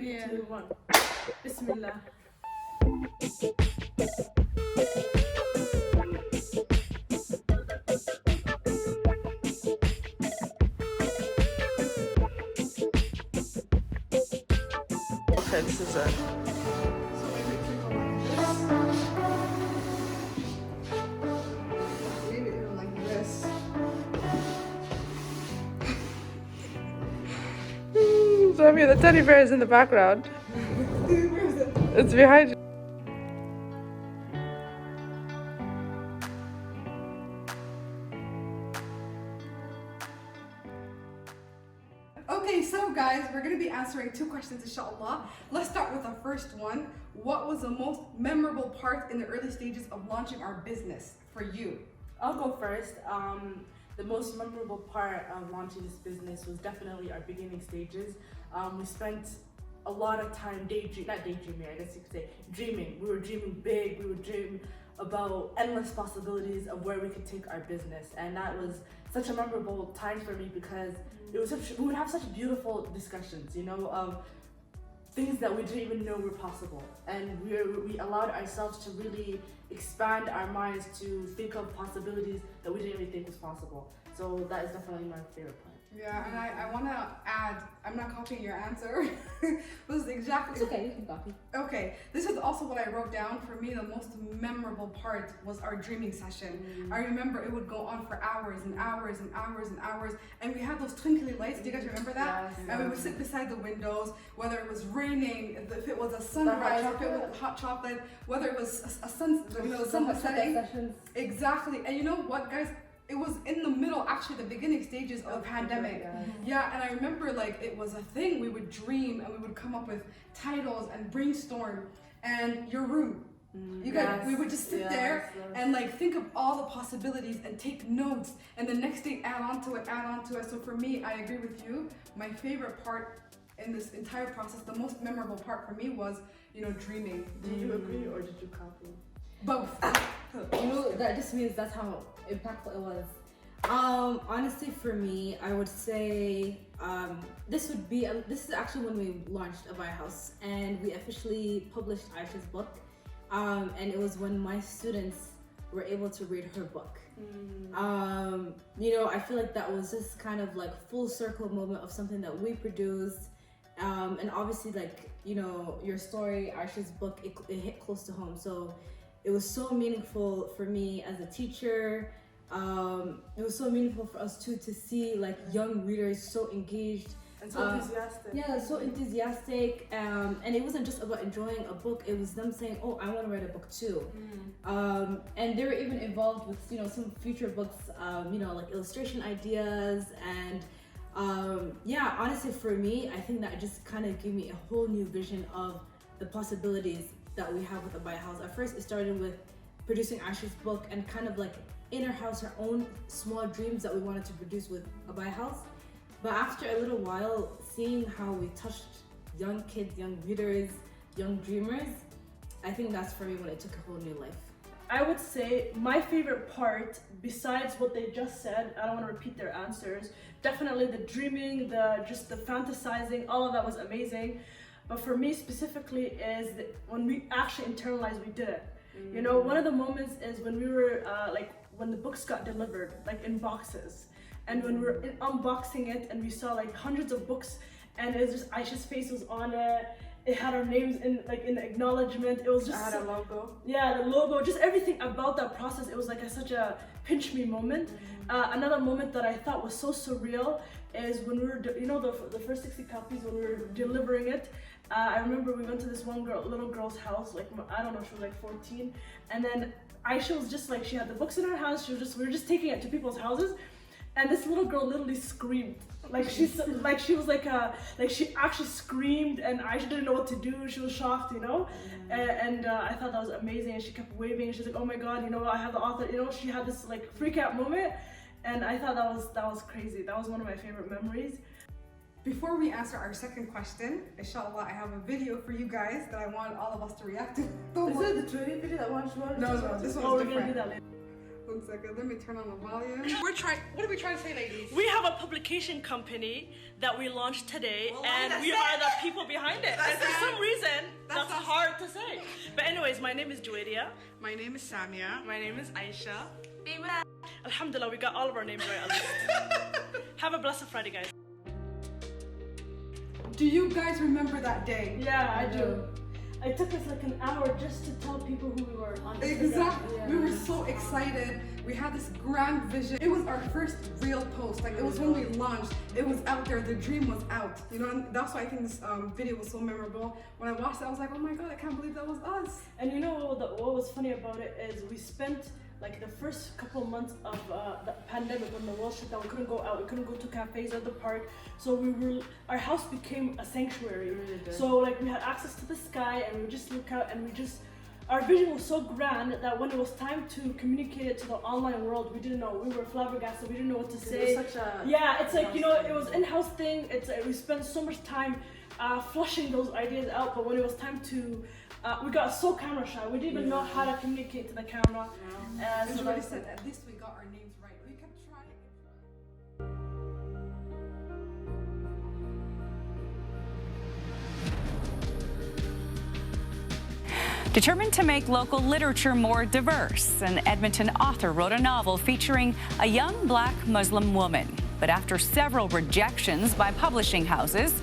3, 2, 1. Bismillah. Okay, this is it. Maybe even like this. Samia, the teddy bear is in the background. It's behind you. Okay, so guys, we're going to be answering 2 questions, inshallah. Let's start with the first one. What was the most memorable part in the early stages of launching our business for you? I'll go first. The most memorable part of launching this business was definitely our beginning stages. We spent a lot of time dreaming, I guess you could say, dreaming. We were dreaming big, we would dream about endless possibilities of where we could take our business. And that was such a memorable time for me because we would have such beautiful discussions, you know, of things that we didn't even know were possible. And we allowed ourselves to really expand our minds to think of possibilities that we didn't even think was possible. So that is definitely my favorite part. Yeah, and I want to add, I'm not copying your answer. This is exactly... It's okay, you can copy. Okay, this is also what I wrote down. For me, the most memorable part was our dreaming session. I remember it would go on for hours and hours and hours and hours, and we had those twinkly lights. Do you guys remember that? Yes. And we would sit beside the windows, whether it was raining, if it was a sunrise, if it was hot chocolate, whether it was a sun, the sun was setting. Sessions. Exactly, and you know what, guys? It was in the middle, actually, the beginning stages of the pandemic. Yeah, and I remember like it was a thing. We would dream and we would come up with titles and brainstorm. And your room, you guys, we would just sit there and like think of all the possibilities and take notes. And the next day, add on to it. So for me, I agree with you. My favorite part in this entire process, the most memorable part for me was, you know, dreaming. Did you agree or did you copy? Both. You know, that just means that's how impactful it was. Honestly, for me, I would say this is actually when we launched A Buy House and we officially published Aisha's book. And it was when my students were able to read her book. You know, I feel like that was just kind of like full circle moment of something that we produced. And obviously, like, you know, your story, Aisha's book, it hit close to home. So it was so meaningful for me as a teacher. It was so meaningful for us too to see like young readers so engaged and so enthusiastic. Yeah, so enthusiastic. And it wasn't just about enjoying a book. It was them saying, "Oh, I want to write a book too." And they were even involved with, you know, some future books, you know, like illustration ideas. And yeah, honestly, for me, I think that just kind of gave me a whole new vision of the possibilities that we have with A Buy House. At first, it started with producing Aisha's book and kind of like in her house, her own small dreams that we wanted to produce with A Buy House. But after a little while, seeing how we touched young kids, young readers, young dreamers, I think that's for me when it took a whole new life. I would say my favorite part, besides what they just said, I don't want to repeat their answers, definitely the dreaming, the fantasizing, all of that was amazing. But for me specifically is that when we actually internalized, we did it. You know, one of the moments is when we were when the books got delivered, like in boxes, and when we were unboxing it and we saw like hundreds of books, and it was just Aisha's face was on it. It had our names in the acknowledgement. It was just I had a logo. Yeah, the logo, just everything about that process. It was like such a pinch me moment. Another moment that I thought was so surreal is when we were, you know, the first 60 copies when we were delivering it. I remember we went to this little girl's house, like, I don't know, she was like 14, and then Aisha was just like, she had the books in her house, we were just taking it to people's houses, and this little girl literally screamed, like she actually screamed, and Aisha didn't know what to do. She was shocked, you know, and I thought that was amazing, and she kept waving, and she's like, oh my god, you know, I have the author, you know, she had this like freak out moment, and I thought that was crazy. That was one of my favorite memories. Before we answer our second question, inshallah, I have a video for you guys that I want all of us to react to. Is it the training video that watched? No, this one's we're different. gonna do that later. 1 second, let me turn on the volume. What are we trying to say, ladies? We have a publication company that we launched today, and we are the people behind it. And anyways, my name is Juweria. My name is Samia. My name is Aisha. Alhamdulillah, we got all of our names right at least. Have a blessed Friday, guys. Do you guys remember that day? Yeah, I do. It took us like an hour just to tell people who we were on Instagram. Exactly. Yeah. We were so excited. We had this grand vision. It was our first real post. Like, it was when we launched. It was out there. The dream was out. You know, and that's why I think this video was so memorable. When I watched it, I was like, oh my God, I can't believe that was us. And you know what was funny about it is we spent like the first couple months of the pandemic when the world shut down. We couldn't go out, we couldn't go to cafes or the park. So our house became a sanctuary. So like we had access to the sky and we would just look out and our vision was so grand that when it was time to communicate it to the online world, we didn't know. We were flabbergasted. We didn't know what to say. It was such a it's like, you know, it was in-house thing. It's we spent so much time flushing those ideas out, but when it was time to we got so camera shy. We didn't even know how to communicate to the camera. And So Juweria that's said, at least we got our names right. We kept trying. Determined to make local literature more diverse, an Edmonton author wrote a novel featuring a young black Muslim woman. But after several rejections by publishing houses,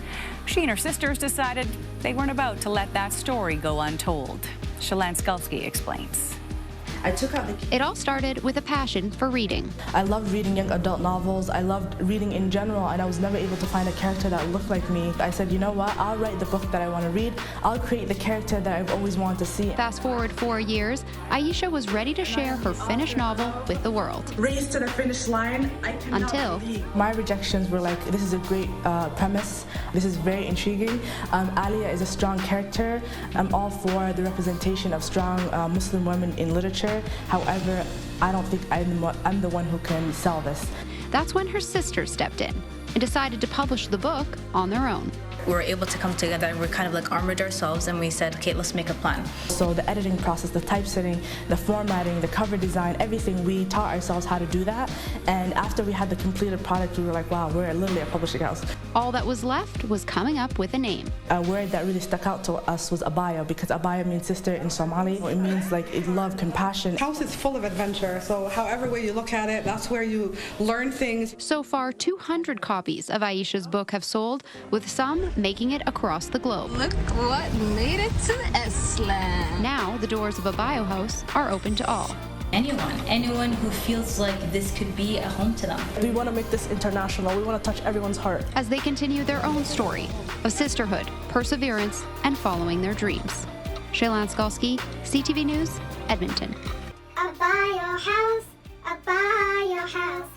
she and her sisters decided they weren't about to let that story go untold. Shalanskalski explains. I took out It all started with a passion for reading. I loved reading young adult novels. I loved reading in general, and I was never able to find a character that looked like me. I said, you know what? I'll write the book that I want to read. I'll create the character that I've always wanted to see. Fast forward 4 years, Aisha was ready to share her finished novel with the world. Race to the finish line. I cannot Until believe. My rejections were like, this is a great premise. This is very intriguing. Alia is a strong character. I'm all for the representation of strong Muslim women in literature. However, I don't think I'm the one who can sell this. That's when her sister stepped in and decided to publish the book on their own. We were able to come together and we kind of like armored ourselves and we said, okay, let's make a plan. So the editing process, the typesetting, the formatting, the cover design, everything, we taught ourselves how to do that. And after we had the completed product, we were like, wow, we're literally a publishing house. All that was left was coming up with a name. A word that really stuck out to us was abaya, because abaya means sister in Somali. It means like love, compassion. House is full of adventure, so however way you look at it, that's where you learn things. So far, 200 copies of Aisha's book have sold, with some making it across the globe. Look what made it to Islam. Now, the doors of a biohouse are open to all. Anyone who feels like this could be a home to them. we want to make this international. We want to touch everyone's heart. As they continue their own story of sisterhood, perseverance, and following their dreams. Shaylan Skalski, CTV News, Edmonton. I buy your house.